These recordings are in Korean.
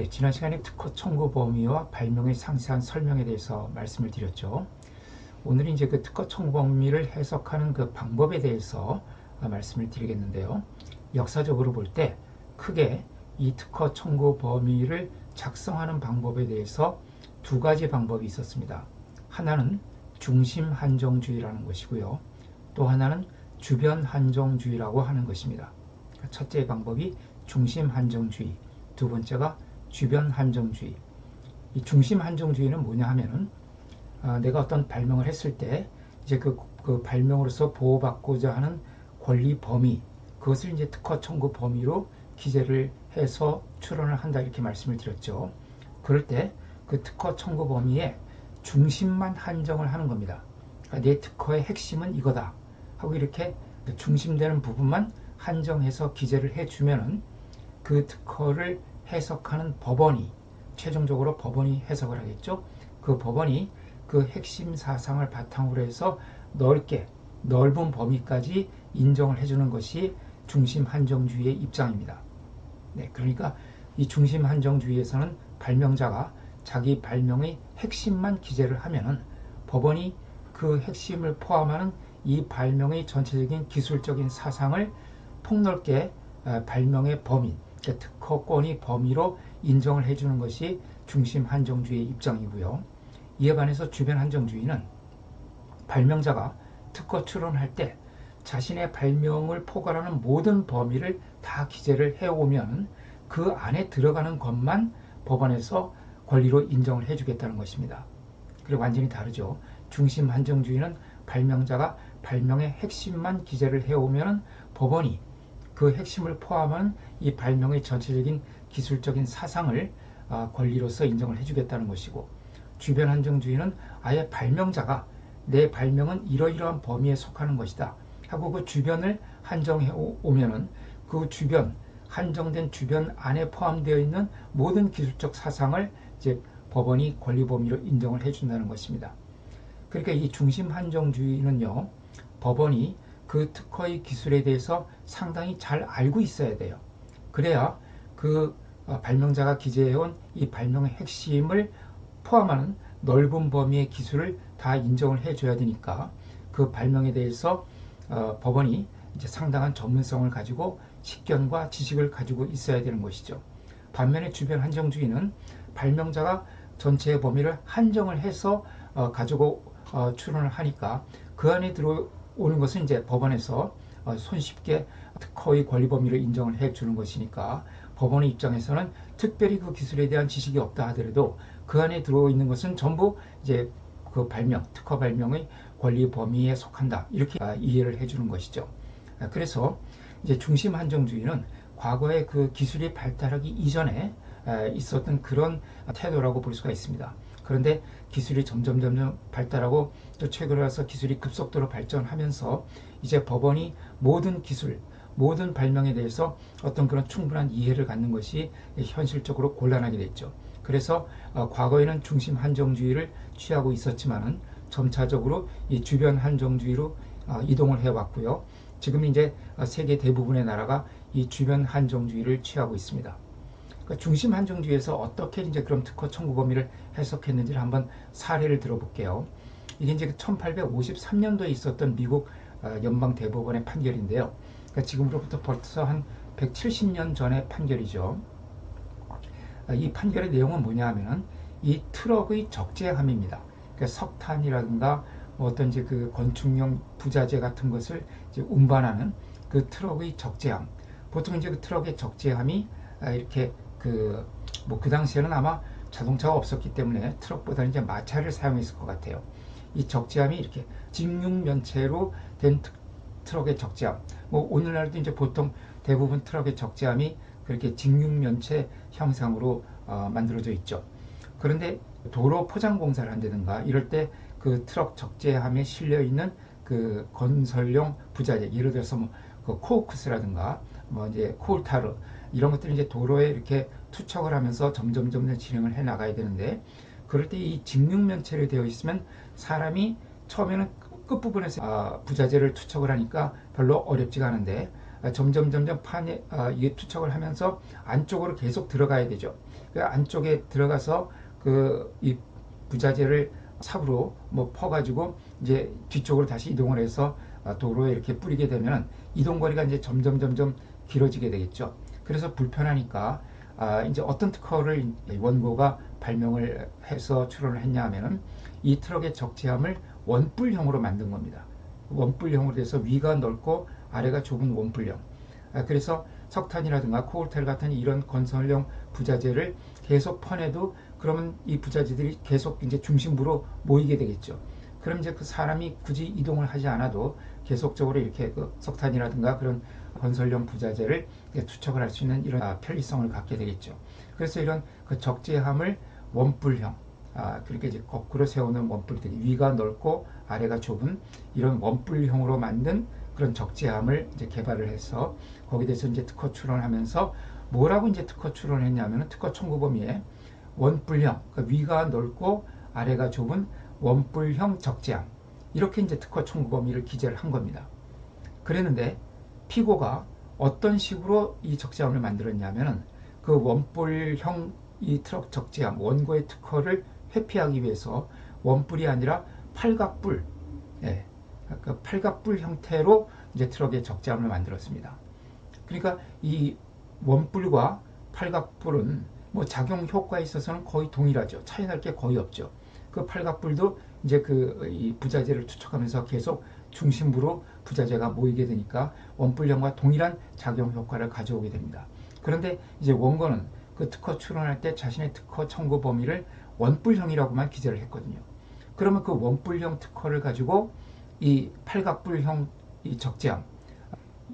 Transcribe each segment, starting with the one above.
네, 지난 시간에 특허 청구 범위와 발명의 상세한 설명에 대해서 말씀을 드렸죠. 오늘은 이제 그 특허 청구 범위를 해석하는 그 방법에 대해서 말씀을 드리겠는데요. 역사적으로 볼 때 크게 이 특허 청구 범위를 작성하는 방법에 대해서 두 가지 방법이 있었습니다. 하나는 중심 한정주의라는 것이고요. 또 하나는 주변 한정주의라고 하는 것입니다. 첫째 방법이 중심 한정주의, 두 번째가 주변 한정주의. 이 중심 한정주의는 뭐냐 하면은 내가 어떤 발명을 했을 때 이제 그 발명으로서 보호받고자 하는 권리 범위, 그것을 이제 특허 청구 범위로 기재를 해서 출원을 한다, 이렇게 말씀을 드렸죠. 그럴 때 그 특허 청구 범위에 중심만 한정을 하는 겁니다. 그러니까 내 특허의 핵심은 이거다 하고 이렇게 중심되는 부분만 한정해서 기재를 해주면은 그 특허를 해석하는 법원이, 최종적으로 법원이 해석을 하겠죠. 그 법원이 그 핵심 사상을 바탕으로 해서 넓은 범위까지 인정을 해주는 것이 중심 한정주의의 입장입니다. 네, 그러니까 이 중심 한정주의에서는 발명자가 자기 발명의 핵심만 기재를 하면은 법원이 그 핵심을 포함하는 이 발명의 전체적인 기술적인 사상을 폭넓게 발명의 범위, 그러니까 특허권의 범위로 인정을 해주는 것이 중심 한정주의의 입장이고요. 이에 반해서 주변 한정주의는 발명자가 특허 출원할 때 자신의 발명을 포괄하는 모든 범위를 다 기재를 해오면 그 안에 들어가는 것만 법원에서 권리로 인정을 해주겠다는 것입니다. 그리고 완전히 다르죠. 중심 한정주의는 발명자가 발명의 핵심만 기재를 해오면 법원이 그 핵심을 포함한 이 발명의 전체적인 기술적인 사상을 권리로서 인정을 해주겠다는 것이고, 주변 한정주의는 아예 발명자가 내 발명은 이러이러한 범위에 속하는 것이다 하고 그 주변을 한정해 오면은 그 주변, 한정된 주변 안에 포함되어 있는 모든 기술적 사상을 이제 법원이 권리 범위로 인정을 해준다는 것입니다. 그러니까 이 중심 한정주의는요, 법원이 그 특허의 기술에 대해서 상당히 잘 알고 있어야 돼요. 그래야 그 발명자가 기재해온 이 발명의 핵심을 포함하는 넓은 범위의 기술을 다 인정을 해줘야 되니까 그 발명에 대해서 법원이 이제 상당한 전문성을 가지고 식견과 지식을 가지고 있어야 되는 것이죠. 반면에 주변 한정주의는 발명자가 전체의 범위를 한정을 해서 가지고 출원을 하니까 그 안에 들어오는 것은 이제 법원에서 손쉽게 특허의 권리 범위를 인정을 해주는 것이니까 법원의 입장에서는 특별히 그 기술에 대한 지식이 없다 하더라도 그 안에 들어있는 것은 전부 이제 그 특허 발명의 권리 범위에 속한다, 이렇게 이해를 해주는 것이죠. 그래서 이제 중심 한정주의는 과거에 그 기술이 발달하기 이전에 있었던 그런 태도라고 볼 수가 있습니다. 그런데 기술이 점점 발달하고 또 최근에 와서 기술이 급속도로 발전하면서 이제 법원이 모든 기술, 모든 발명에 대해서 어떤 그런 충분한 이해를 갖는 것이 현실적으로 곤란하게 됐죠. 그래서 과거에는 중심 한정주의를 취하고 있었지만은 점차적으로 이 주변 한정주의로 이동을 해왔고요. 지금 이제 세계 대부분의 나라가 이 주변 한정주의를 취하고 있습니다. 그러니까 중심 한정주의에서 어떻게 이제 그럼 특허 청구 범위를 해석했는지를 한번 사례를 들어볼게요. 이게 이제 1853년도에 있었던 미국 연방 대법원의 판결인데요. 그러니까 지금으로부터 벌써 한 170년 전의 판결이죠. 이 판결의 내용은 뭐냐 하면은 이 트럭의 적재함입니다. 그러니까 석탄이라든가 뭐 어떤 이제 그 건축용 부자재 같은 것을 이제 운반하는 그 트럭의 적재함. 보통 이제 그 트럭의 적재함이 이렇게 그 당시에는 아마 자동차가 없었기 때문에 트럭보다는 이제 마차를 사용했을 것 같아요. 이 적재함이 이렇게 직육면체로 된 트럭의 적재함. 뭐 오늘날도 이제 보통 대부분 트럭의 적재함이 그렇게 직육면체 형상으로 만들어져 있죠. 그런데 도로 포장 공사를 한다든가 이럴 때 그 트럭 적재함에 실려 있는 그 건설용 부자재, 예를 들어서 뭐그 코어쿠스라든가 뭐 이제 코울타르 이런 것들이 이제 도로에 이렇게 투척을 하면서 점점 진행을 해 나가야 되는데, 그럴 때 이 직육면체로 되어 있으면 사람이 처음에는 끝부분에서 부자재를 투척을 하니까 별로 어렵지가 않은데 점점 판에 이게 투척을 하면서 안쪽으로 계속 들어가야 되죠. 그 안쪽에 들어가서 그 이 부자재를 삽으로 뭐 퍼가지고 이제 뒤쪽으로 다시 이동을 해서 도로에 이렇게 뿌리게 되면 이동 거리가 이제 점점 길어지게 되겠죠. 그래서 불편하니까 이제 어떤 특허를 원고가 발명을 해서 출원을 했냐 하면은 이 트럭의 적재함을 원뿔형으로 만든 겁니다. 원뿔형으로 돼서 위가 넓고 아래가 좁은 원뿔형. 그래서 석탄이라든가 코올텔 같은 이런 건설용 부자재를 계속 퍼내도 그러면 이 부자재들이 계속 이제 중심부로 모이게 되겠죠. 그럼 이제 그 사람이 굳이 이동을 하지 않아도 계속적으로 이렇게 그 석탄이라든가 그런 건설용 부자재를 투척을 할 수 있는 이런 편리성을 갖게 되겠죠. 그래서 이런 그 적재함을 원뿔형, 그렇게 이제 거꾸로 세우는 원뿔들이 위가 넓고 아래가 좁은 이런 원뿔형으로 만든 그런 적재함을 이제 개발을 해서 거기에 대해서 이제 특허 출원하면서 뭐라고 이제 특허 출원했냐면 특허 청구 범위에 원뿔형, 그러니까 위가 넓고 아래가 좁은 원뿔형 적재함, 이렇게 이제 특허 청구 범위를 기재를 한 겁니다. 그랬는데 피고가 어떤 식으로 이 적재함을 만들었냐면은 그 원뿔형 이 트럭 적재함 원고의 특허를 회피하기 위해서 원뿔이 아니라 팔각뿔, 예, 그러니까 팔각뿔 형태로 이제 트럭의 적재함을 만들었습니다. 그러니까 이 원뿔과 팔각뿔은 뭐 작용 효과에 있어서는 거의 동일하죠. 차이 날 게 거의 없죠. 그 팔각뿔도 이제 그 이 부자재를 투척하면서 계속 중심부로 부자재가 모이게 되니까 원뿔형과 동일한 작용 효과를 가져오게 됩니다. 그런데 이제 원고는 그 특허 출원할 때 자신의 특허 청구 범위를 원뿔형이라고만 기재를 했거든요. 그러면 그 원뿔형 특허를 가지고 이 팔각뿔형 이 적재함,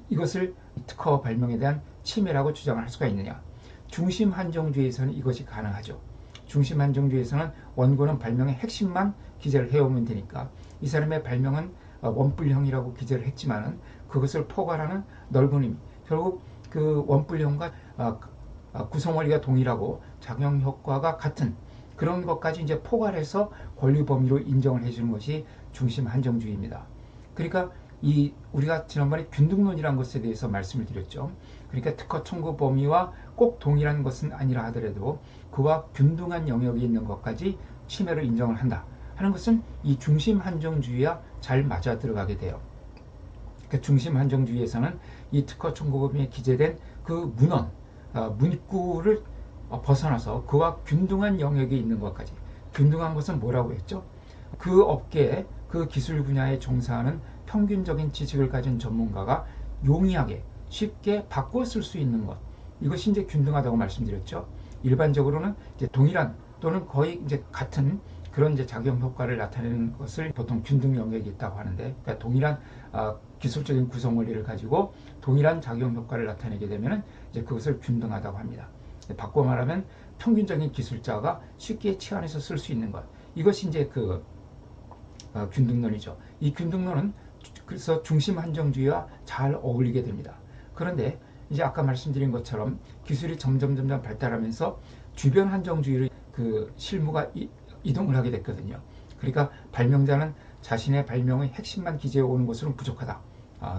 이것을 특허 발명에 대한 침해라고 주장을 할 수가 있느냐? 중심 한정주의에서는 이것이 가능하죠. 중심 한정주의에서는 원고는 발명의 핵심만 기재를 해오면 되니까 이 사람의 발명은 원뿔형이라고 기재를 했지만은 그것을 포괄하는 넓은 의미, 결국 그 원뿔형과 구성원리가 동일하고 작용 효과가 같은 그런 것까지 이제 포괄해서 권리 범위로 인정을 해주는 것이 중심 한정주의입니다. 그러니까 이 우리가 지난번에 균등론이라는 것에 대해서 말씀을 드렸죠. 그러니까 특허 청구 범위와 꼭 동일한 것은 아니라 하더라도 그와 균등한 영역이 있는 것까지 침해를 인정을 한다 하는 것은 이 중심 한정주의와 잘 맞아 들어가게 돼요. 그러니까 중심 한정주의에서는 이 특허 청구 범위에 기재된 그 문헌, 문구를 벗어나서 그와 균등한 영역이 있는 것까지, 균등한 것은 뭐라고 했죠? 그 업계에 그 기술 분야에 종사하는 평균적인 지식을 가진 전문가가 용이하게 쉽게 바꿔 쓸 수 있는 것, 이것이 이제 균등하다고 말씀드렸죠. 일반적으로는 이제 동일한 또는 거의 이제 같은 그런 이제 작용 효과를 나타내는 것을 보통 균등 영역이 있다고 하는데, 그러니까 동일한 기술적인 구성 원리를 가지고 동일한 작용 효과를 나타내게 되면 이제 그것을 균등하다고 합니다. 바꿔 말하면 평균적인 기술자가 쉽게 치안해서 쓸 수 있는 것, 이것이 이제 그 균등론이죠. 이 균등론은 그래서 중심 한정주의와 잘 어울리게 됩니다. 그런데 이제 아까 말씀드린 것처럼 기술이 점점 발달하면서 주변 한정주의를 그 실무가 이동을 하게 됐거든요. 그러니까 발명자는 자신의 발명의 핵심만 기재해 오는 것으로는 부족하다.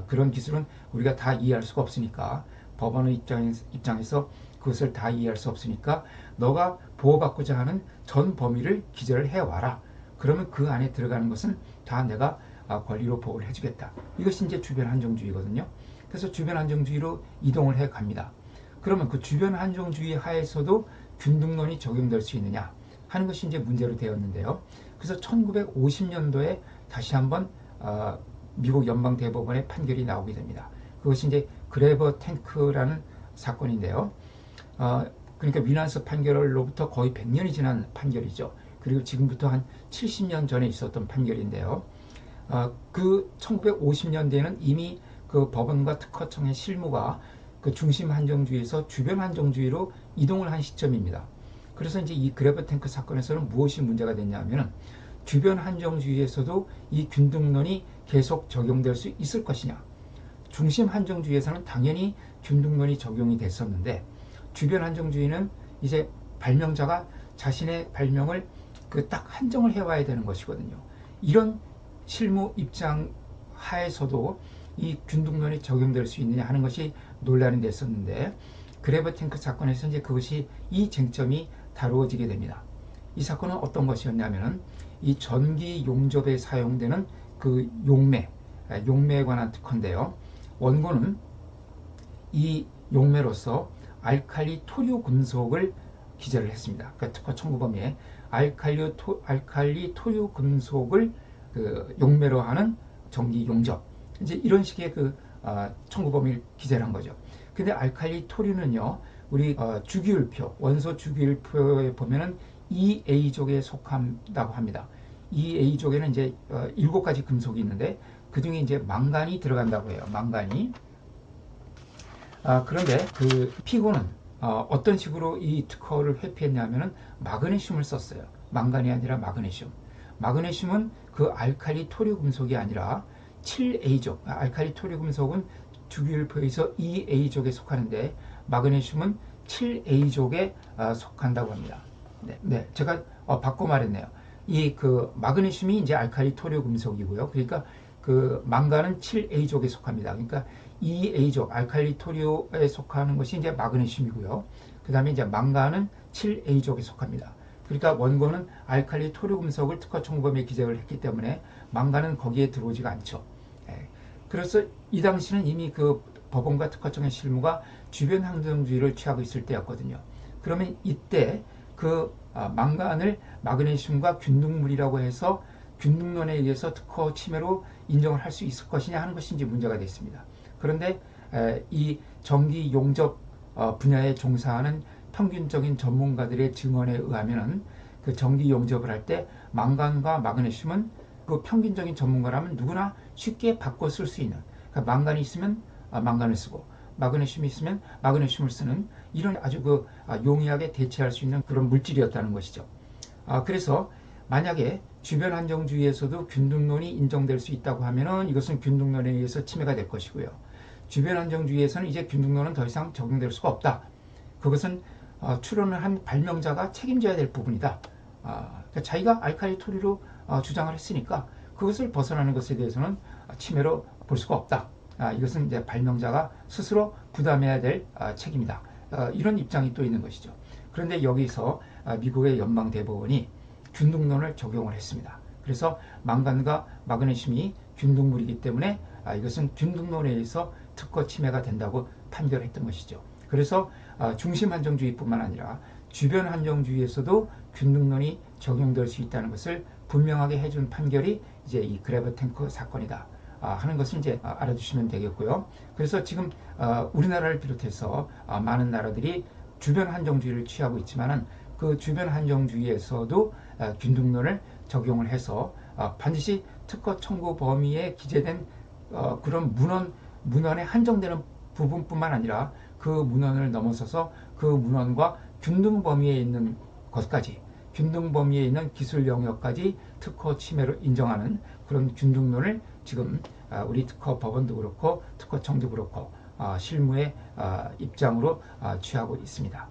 그런 기술은 우리가 다 이해할 수가 없으니까, 법원의 입장에서 그것을 다 이해할 수 없으니까 너가 보호받고자 하는 전 범위를 기재를 해와라. 그러면 그 안에 들어가는 것은 다 내가 권리로 보호를 해주겠다. 이것이 이제 주변 한정주의거든요. 그래서 주변 한정주의로 이동을 해 갑니다. 그러면 그 주변 한정주의 하에서도 균등론이 적용될 수 있느냐 하는 것이 이제 문제로 되었는데요. 그래서 1950년도에 다시 한번 미국 연방대법원의 판결이 나오게 됩니다. 그것이 이제 그레버 탱크라는 사건인데요. 그러니까 위난스 판결로부터 거의 100년이 지난 판결이죠. 그리고 지금부터 한 70년 전에 있었던 판결인데요. 그 1950년대에는 이미 그 법원과 특허청의 실무가 그 중심 한정주의에서 주변 한정주의로 이동을 한 시점입니다. 그래서 이제 이 그레버 탱크 사건에서는 무엇이 문제가 됐냐면은 주변 한정주의에서도 이 균등론이 계속 적용될 수 있을 것이냐. 중심 한정주의에서는 당연히 균등론이 적용이 됐었는데 주변 한정주의는 이제 발명자가 자신의 발명을 그 딱 한정을 해와야 되는 것이거든요. 이런 실무 입장 하에서도 이 균등론이 적용될 수 있느냐 하는 것이 논란이 됐었는데, 그래버탱크 사건에서 이제 그것이 이 쟁점이 다루어지게 됩니다. 이 사건은 어떤 것이었냐면은 이 전기 용접에 사용되는 그 용매에 관한 특허인데요. 원고는 이 용매로서 알칼리 토류 금속을 기재를 했습니다. 그러니까 특허 청구 범위에 알칼리 토류 금속을 그 용매로 하는 전기 용접, 이제 이런 식의 그 청구 범위를 기재를 한 거죠. 근데 알칼리 토류는요, 우리 주기율표, 원소 주기율표에 보면은 EA족에 속한다고 합니다. EA족에는 이제 7가지 금속이 있는데 그 중에 이제 망간이 들어간다고 해요. 망간이. 그런데 그 피고는 어떤 식으로 이 특허를 회피했냐면은 마그네슘을 썼어요. 망간이 아니라 마그네슘. 마그네슘은 그 알칼리 토류 금속이 아니라 7A족. 알칼리 토류 금속은 주기율표에서 2A족에 속하는데 마그네슘은 7A족에 속한다고 합니다. 네, 제가 바꿔 말했네요. 이 그 마그네슘이 이제 알칼리 토류 금속이고요. 그러니까 그 망간은 7A족에 속합니다. 그러니까 2A족 알칼리 토류에 속하는 것이 이제 마그네슘이고요. 그 다음에 이제 망간은 7A족에 속합니다. 그러니까 원고는 알칼리 토류 금속을 특허 청구 범위에 기재를 했기 때문에 망간은 거기에 들어오지가 않죠. 그래서 이 당시는 이미 그 법원과 특허청의 실무가 주변 환경주의를 취하고 있을 때였거든요. 그러면 이때 그 망간을 마그네슘과 균등물이라고 해서 균등론에 의해서 특허 침해로 인정을 할 수 있을 것이냐 하는 것이 이제 문제가 됐습니다. 그런데 이 전기 용접 분야에 종사하는 평균적인 전문가들의 증언에 의하면은 그 전기 용접을 할 때 망간과 마그네슘은 그 평균적인 전문가라면 누구나 쉽게 바꿔 쓸 수 있는, 그러니까 망간이 있으면 망간을 쓰고 마그네슘이 있으면 마그네슘을 쓰는 이런 아주 그 용이하게 대체할 수 있는 그런 물질이었다는 것이죠. 그래서 만약에 주변 환경주의에서도 균등론이 인정될 수 있다고 하면은 이것은 균등론에 의해서 침해가 될 것이고요. 주변 환경주의에서는 이제 균등론은 더 이상 적용될 수가 없다. 그것은 추론을 한 발명자가 책임져야 될 부분이다. 그러니까 자기가 알칼리 토리로 주장을 했으니까 그것을 벗어나는 것에 대해서는 침해로 볼 수가 없다. 이것은 이제 발명자가 스스로 부담해야 될 책임이다. 이런 입장이 또 있는 것이죠. 그런데 여기서 미국의 연방대법원이 균등론을 적용을 했습니다. 그래서 망간과 마그네슘이 균등물이기 때문에 이것은 균등론에 의해서 특허 침해가 된다고 판결했던 것이죠. 그래서 중심 한정주의뿐만 아니라 주변 한정주의에서도 균등론이 적용될 수 있다는 것을 분명하게 해준 판결이 이제 이 그래버탱크 사건이다 하는 것을 이제 알아두시면 되겠고요. 그래서 지금 우리나라를 비롯해서 많은 나라들이 주변 한정주의를 취하고 있지만은 그 주변 한정주의에서도 균등론을 적용을 해서 반드시 특허 청구 범위에 기재된 그런 문헌에 한정되는 부분뿐만 아니라 그 문헌을 넘어서서 그 문헌과 균등 범위에 있는 것까지, 균등 범위에 있는 기술 영역까지 특허 침해로 인정하는 그런 균등론을 지금 우리 특허 법원도 그렇고 특허청도 그렇고 실무의 입장으로 취하고 있습니다.